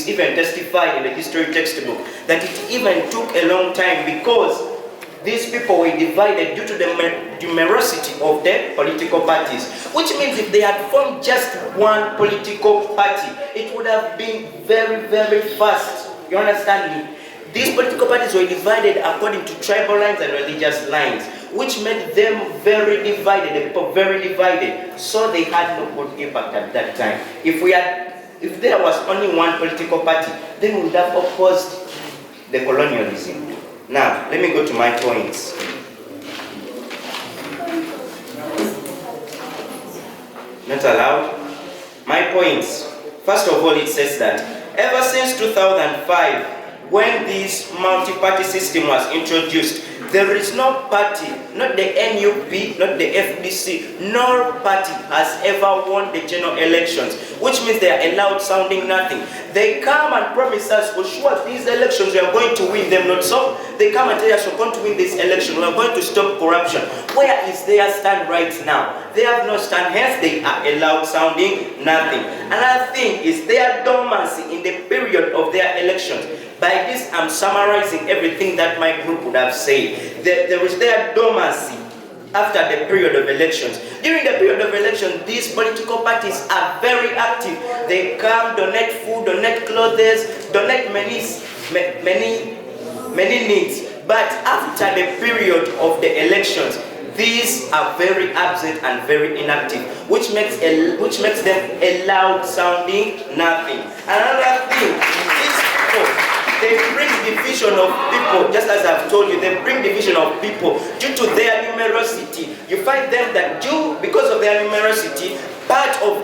even testified in the history textbook, that it even took a long time because these people were divided due to the numerosity of the political parties. Which means if they had formed just one political party, it would have been very fast. You understand me? These political parties were divided according to tribal lines and religious lines, which made them very divided, the people very divided. So they had no good impact at that time. If there was only one political party, then we would have opposed the colonialism. Now, let me go to my points. Not allowed? My points. First of all, it says that ever since 2005, when this multi-party system was introduced, there is no party, not the NUP, not the FDC, no party has ever won the general elections, which means they are allowed sounding nothing. They come and promise us, for sure, these elections we are going to win them, not so. They come and tell us we're going to win this election, we are going to stop corruption. Where is their stand right now? They have no stand, hence they are allowed sounding nothing. Another thing is their dormancy in the period of their elections. By this, I'm summarizing everything that my group would have said. There is their dormancy after the period of elections. During the period of elections, these political parties are very active. They come, donate food, donate clothes, donate many needs. But after the period of the elections, these are very absent and very inactive, which makes them a loud sounding nothing. Another thing, these people, they bring division of people, just as I've told you, they bring division of people due to their numerosity. You find them that because of their numerosity, part of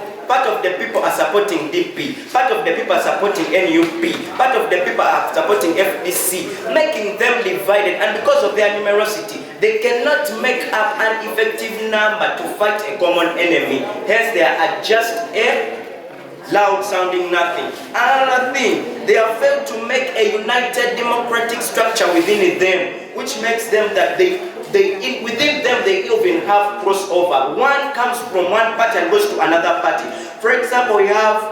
the people are supporting DP, part of the people are supporting NUP, part of the people are supporting FDC, making them divided. And because of their numerosity, they cannot make up an effective number to fight a common enemy. Hence, they are just a loud sounding nothing. Another thing, they have failed to make a united democratic structure within them, which makes them that within them they even have crossover. One comes from one party and goes to another party. For example, we have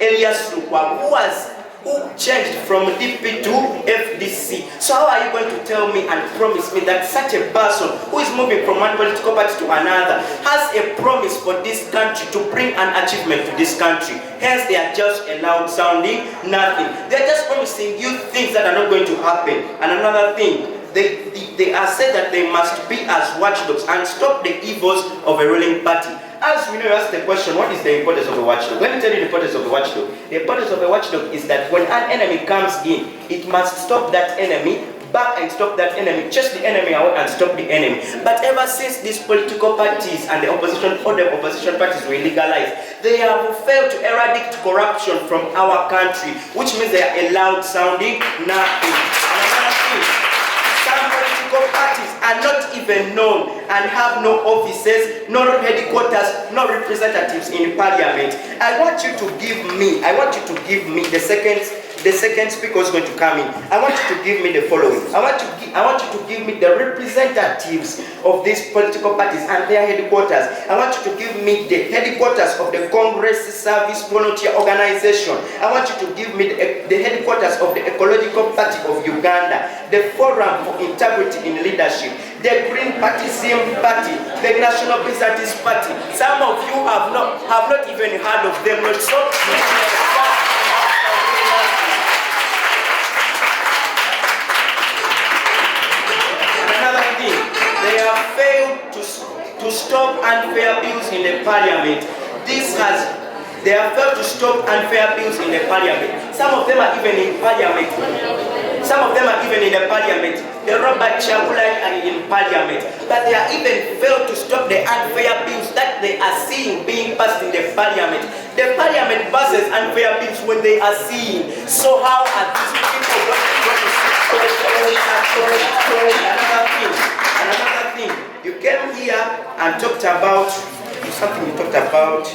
Elias Lukwa, who was who changed from DP to FDC. So how are you going to tell me and promise me that such a person who is moving from one political party to another has a promise for this country to bring an achievement to this country? Hence they are just a loud sounding nothing. They are just promising you things that are not going to happen. And another thing, they are said that they must be as watchdogs and stop the evils of a ruling party. As we know, you ask the question, what is the importance of a watchdog? Let me tell you the importance of a watchdog. The importance of a watchdog is that when an enemy comes in, it must stop that enemy, back and stop that enemy, chase the enemy out and stop the enemy. But ever since these political parties and the opposition parties were legalized, they have failed to eradicate corruption from our country, which means they are a loud sounding nothing. And another thing, some political parties are not even known and have no offices, no headquarters, no representatives in parliament. I want you to give me the second speaker is going to come in. I want you to give me the following. I want you to give me the representatives of these political parties and their headquarters. I want you to give me the headquarters of the Congress Service Volunteer Organization. I want you to give me the headquarters of the Ecological Party of Uganda, the Forum for Integrity in Leadership, the Green Party, Sim Party, the National Business Party. Some of you have not even heard of them. Not so. They have failed to stop unfair bills in the parliament. They have failed to stop unfair bills in the parliament. Some of them are even in parliament. The Robert Chagulanyi are in parliament. But they are even failed to stop the unfair bills that they are seeing being passed in the parliament. The parliament passes unfair bills when they are seeing. So how are these people going to see? Another thing, you came here and talked about something you talked about.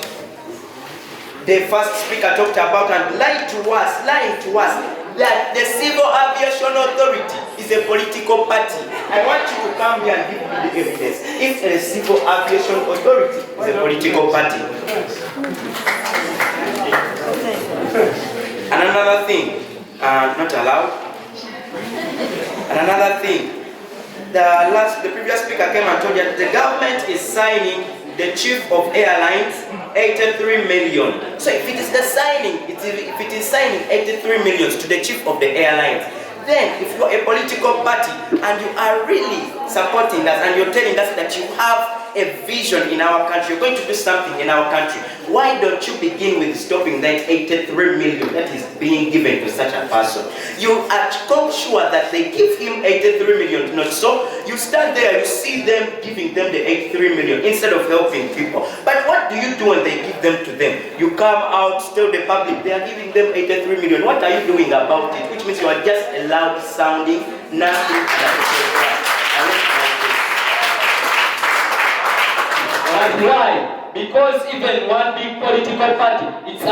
The first speaker talked about and lying to us that the Civil Aviation Authority is a political party. I want you to come here and give me the evidence. If the Civil Aviation Authority is a political party. And another thing, not allowed. And another thing, the previous speaker came and told you that the government is signing the chief of airlines 83 million. So if it is the signing, if it is signing 83 million to the chief of the airlines, then if you are a political party and you are really supporting us and you're telling us that you have a vision in our country, you're going to do something in our country, why don't you begin with stopping that 83 million that is being given to such a person? You are sure that they give him 83 million, not so. You stand there, you see them giving them the 83 million instead of helping people. But what do you do when they give them to them? You come out, tell the public they are giving them 83 million. What are you doing about it? Which means you are just a loud sounding nothing. Why? Because even one big political party, it's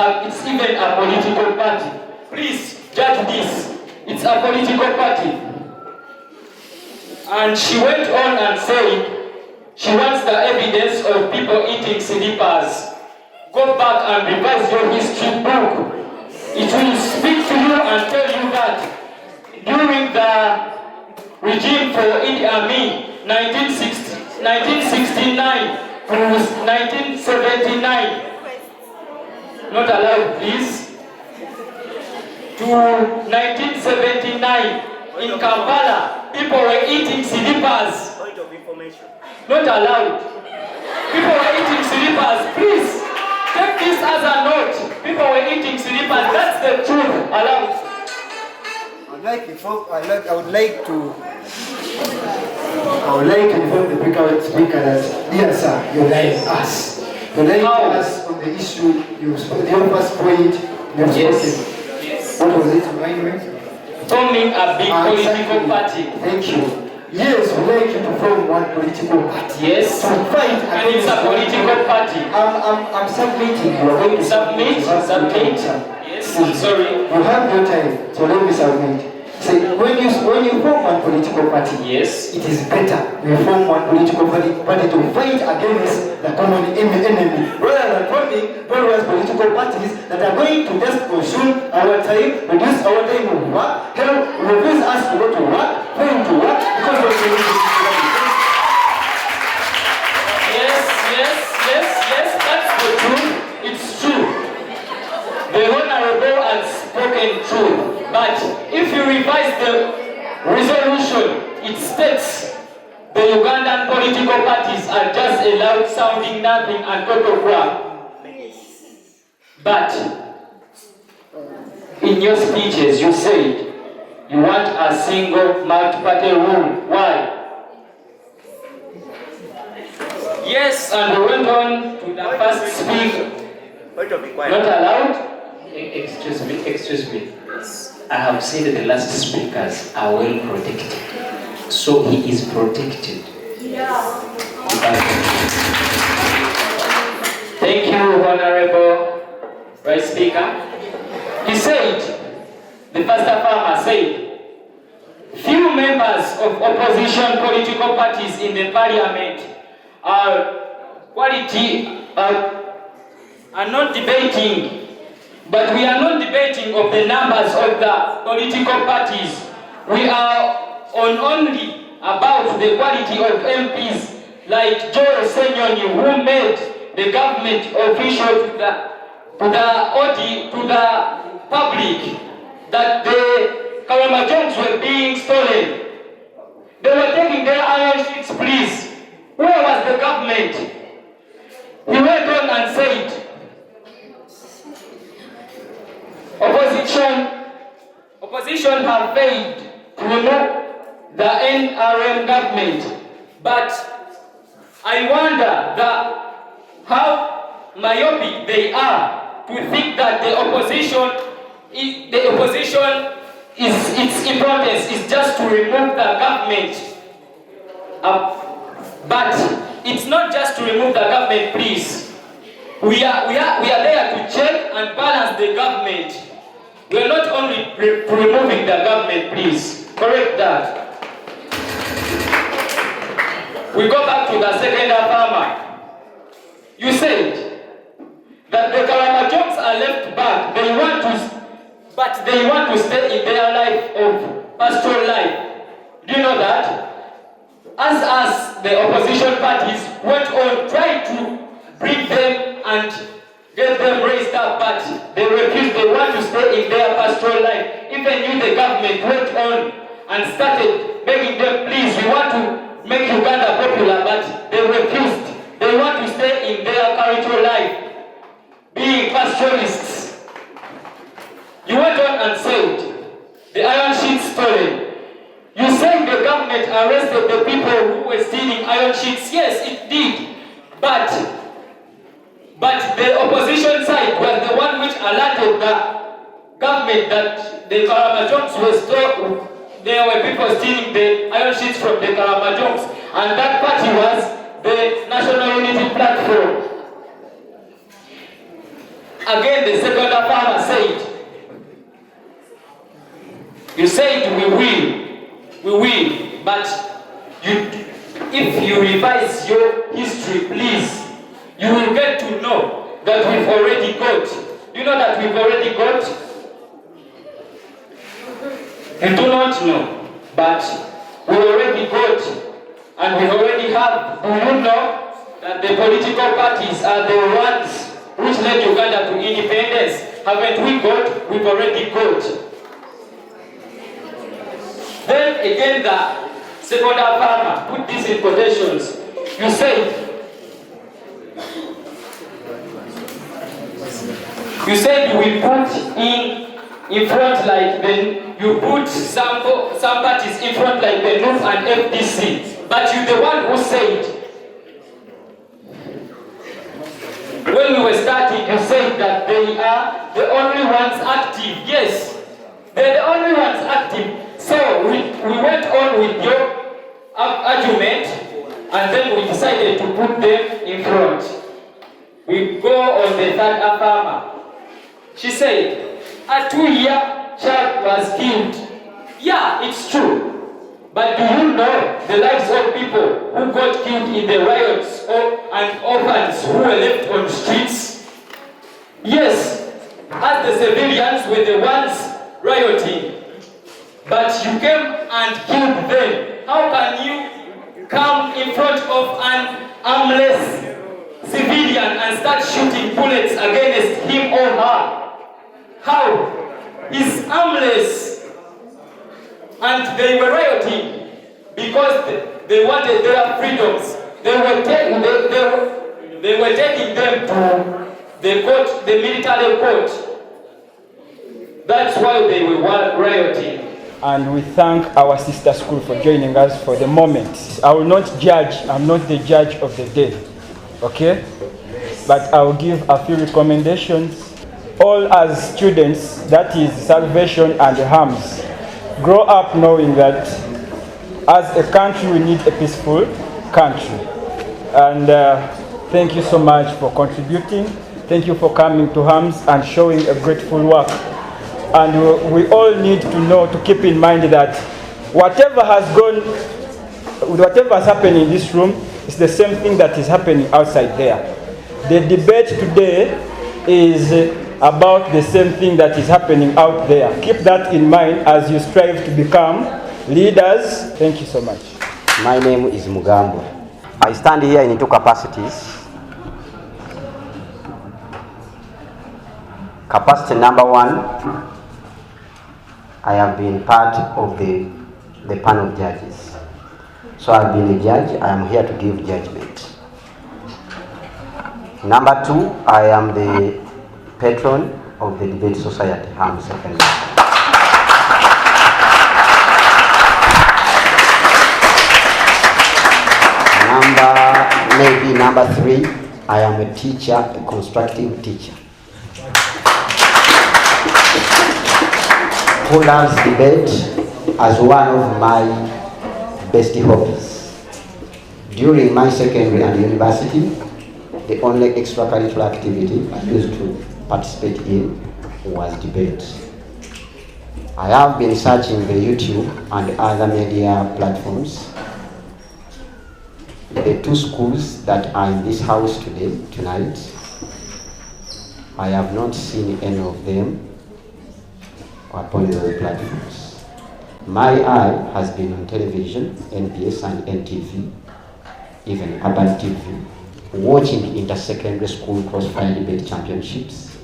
even a political party. Please judge this. It's a political party. And she went on and said she wants the evidence of people eating slippers. Go back and revise your history book. It will speak to you and tell you that during the regime for Idi Amin, 1969 to 1979, not allowed please, to 1979 in Kampala, people were eating slippers. Point of information. Not allowed. People were eating slippers. Please, take this as a note. People were eating slippers. That's the truth. Allowed. I would like to inform the speaker that, dear sir, you're lying to us. You're lying to us on the issue, the first point you have spoken. Yes. What was it, remind me? Forming a big political party. Thank you. Yes, we'd like you to form one political party. Yes. To fight and it's a political party. I'm submitting. You are going to submit. Yes, I'm sorry. You have no time, so let me submit. Say, when you form one political party, yes, it is better you form one political party to fight against the common enemy rather than joining various political parties that are going to just consume our time, reduce our time of work, refuse us to go to work, fail to work, because of the Yes, that's the truth. It's true. The Honorable has spoken true. But if you revise the resolution, it states the Ugandan political parties are just allowed sounding nothing and total crap. But in your speeches, you said you want a single multi-party rule. Why? Yes, and we went on to the first speaker. Not allowed? Excuse me. I have said the last speakers are well protected. So he is protected. Yeah. Thank you, Honorable Vice Speaker. He said, the first farmer said, few members of opposition political parties in the parliament are not debating, but we are not debating of the numbers of the political parties. We are on only about the quality of MPs like Joe Senyoni, who made the government official to the public that the Karamajongs were being stolen. They were taking their iron sheets, please. Where was the government? He went on and said, opposition have failed to remove the NRM government, but I wonder how myopic they are to think that the opposition is its importance is just to remove the government. But it's not just to remove the government, please. We are there to check and balance the government. We are not only removing the government, please. Correct that. We go back to the second farmer. You said that the Karamajongs are left back. They want to stay in their life of pastoral life. Do you know that? As the opposition parties went on trying to bring them and get them raised up, but they refused. They want to stay in their pastoral life. Even the government went on and started begging them, please, we want to make Uganda popular, but they refused. They want to stay in their cultural life, being pastoralists. You went on and said, the iron sheets stolen. You said the government arrested the people who were stealing iron sheets. Yes, it did. But the opposition side was the one which alerted the government that the Karamajongs were stolen. There were people stealing the iron sheets from the Karamajongs. And that party was the National Unity Platform. Again, the second farmer said, you said we will, but if you revise your history, please, you will get to know that we've already got. Do you know that we've already got? You do not know, but we already got, and we already have. Do you know that the political parties are the ones which led Uganda to independence? Haven't we got? We've already got. Then again, the second farmer, put this in quotations. You said you will put in front like then you put some parties in front like the NUF and FDC. But you're the one who said, when we were starting, you said that they are the only ones active. Yes, they're the only ones active. So we went on with your argument, and then we decided to put them in front. We go on the third farmer. She said, a 2-year child was killed. Yeah, it's true. But do you know the lives of people who got killed in the riots and orphans who were left on the streets? armless civilian and start shooting bullets against him or her? How? He's armless. And they were rioting because they wanted their freedoms. They were taking them to the court, the military court. That's why they were rioting. And we thank our sister school for joining us for the moment. I will not judge, I'm not the judge of the day, okay? But I will give a few recommendations. All as students, that is salvation and harms, grow up knowing that as a country we need a peaceful country. And thank you so much for contributing. Thank you for coming to HAMS and showing a grateful work. And we all need to know, to keep in mind that whatever has happened in this room is the same thing that is happening outside there. The debate today is about the same thing that is happening out there. Keep that in mind as you strive to become leaders. Thank you so much. My name is Mugambo. I stand here in two capacities. Capacity number one, I have been part of the panel of judges. So I've been a judge, I am here to give judgment. Number two, I am the patron of the Debate Society, HAMS Second. Number three, I am a teacher, a constructive teacher, who loves debate as one of my best hobbies. During my secondary and university, the only extracurricular activity I used to participate in was debate. I have been searching the YouTube and other media platforms. The two schools that are in this house tonight, I have not seen any of them upon those platforms. My eye has been on television, NBS and NTV, even Urban TV, watching inter-secondary school crossfire debate championships.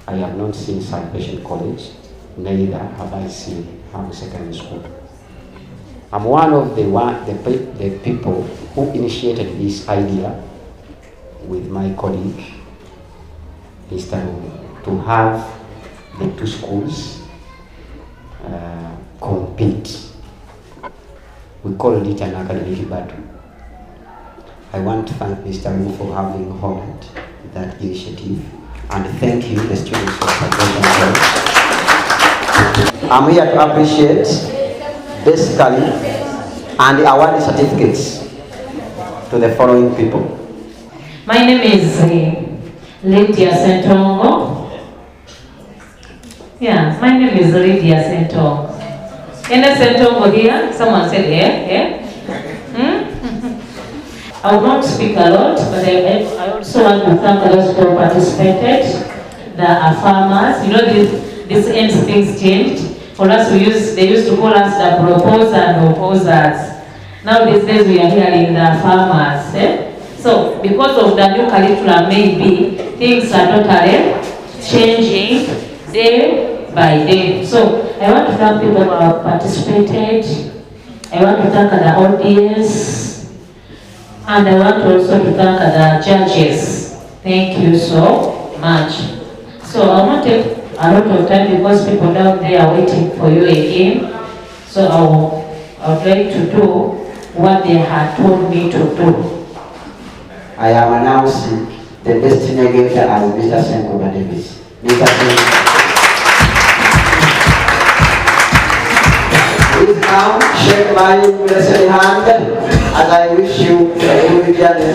I have not seen Salvation College, neither have I seen HAMS Secondary School. I'm one of the people who initiated this idea with my colleague, Mr. Rumi, to have the two schools compete. We called it an academic battle. I want to thank Mr. Rumi for having honored that initiative, and thank you, the students, for supporting. I'm here to appreciate basically and award certificates to the following people. My name is Lydia Sentongo. Yeah, my name is Lydia Sentongo. Any Sentongo here? Someone said, yeah? I will not speak a lot, but I also want to thank those who participated. There are farmers. You know, these ends things changed. For us, they used to call us the proposers and opposers. Now these days we are hearing the farmers. So because of the new curriculum, maybe things are totally changing day by day. So I want to thank people who have participated. I want to thank the audience. And I want also to thank the judges. Thank you so much. So I won't take a lot of time because people down there are waiting for you again. So I would like to do what they had told me to do. I am announcing the destiny giver as Mr. Senko Davis. Mr. Senko. Please now shake my blessed hand as I wish you a good journey.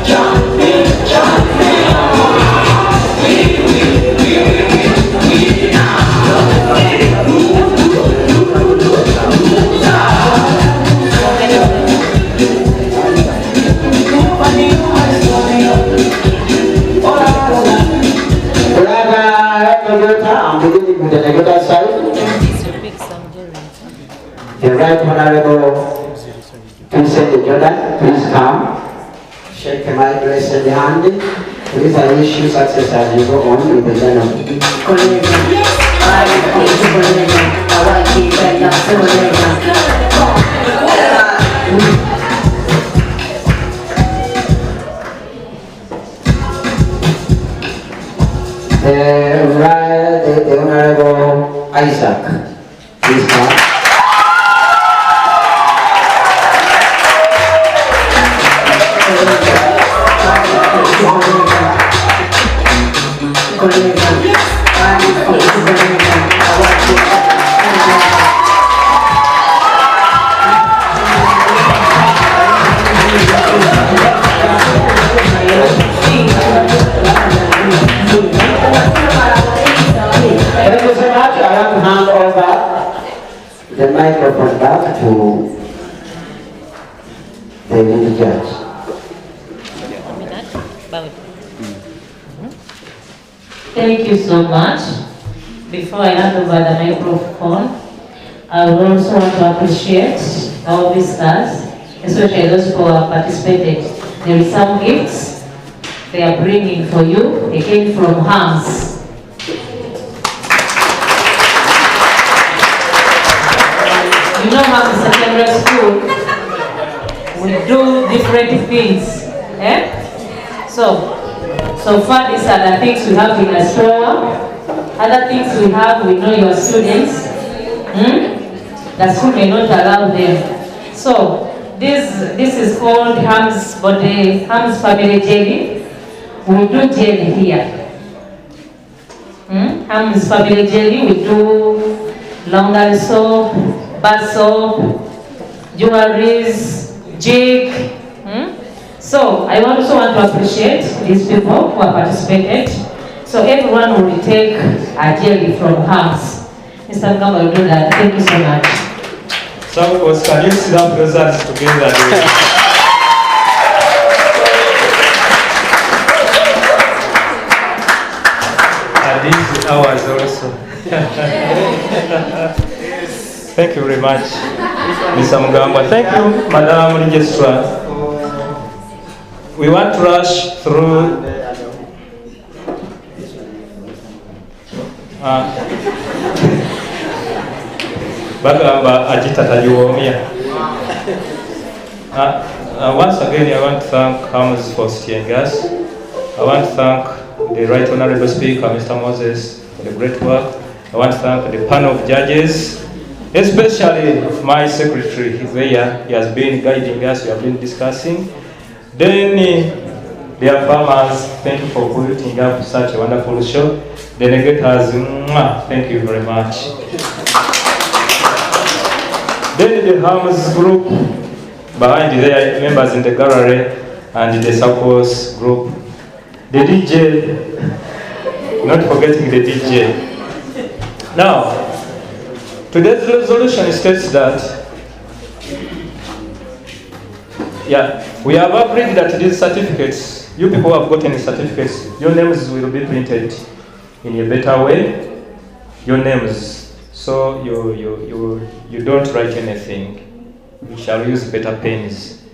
Champion. Honorable Vincent Jordan, please come. Shake my blessed hand. Please, I wish you success as you go on with the journey. The Honorable Isaac, please come. Thank you so much. I want to hand over the microphone back to the lead judge. Thank you so much. Before I hand over the microphone, I would also want to appreciate our visitors, especially those who have participated. There is some gifts they are bringing for you. They came from Hams. You know, Hams Secondary School, we do different things. So far, these are the things we have in the store. Other things we have, we know your students. The school may not allow them. So this is called Hams Family Jelly. We do jelly here. Hams Family Jelly. We do laundry soap, bath soap, jewelries, jig. So I also want to appreciate these people who have participated. So everyone will take a jelly from Hams. Mr. Mugamba will do that. Thank you so much. So can you see the presents together? And these are ours also. Thank you very much, Mr. Mugamba. Thank you, Madam Registrar. We want to rush through once again, I want to thank Hams for staying us. I want to thank the Right Honorable Speaker, Mr. Moses, for the great work. I want to thank the panel of judges, especially my secretary there. He has been guiding us, we have been discussing. Then, dear farmers, thank you for putting up such a wonderful show. Delegators, thank you very much. Then the Hams group, behind there, members in the gallery, and the Suppose group. The DJ, not forgetting the DJ. Now, today's resolution states that we have agreed that these certificates, you people who have gotten certificates, your names will be printed in a better way. Your names, so you don't write anything. You shall use better pens.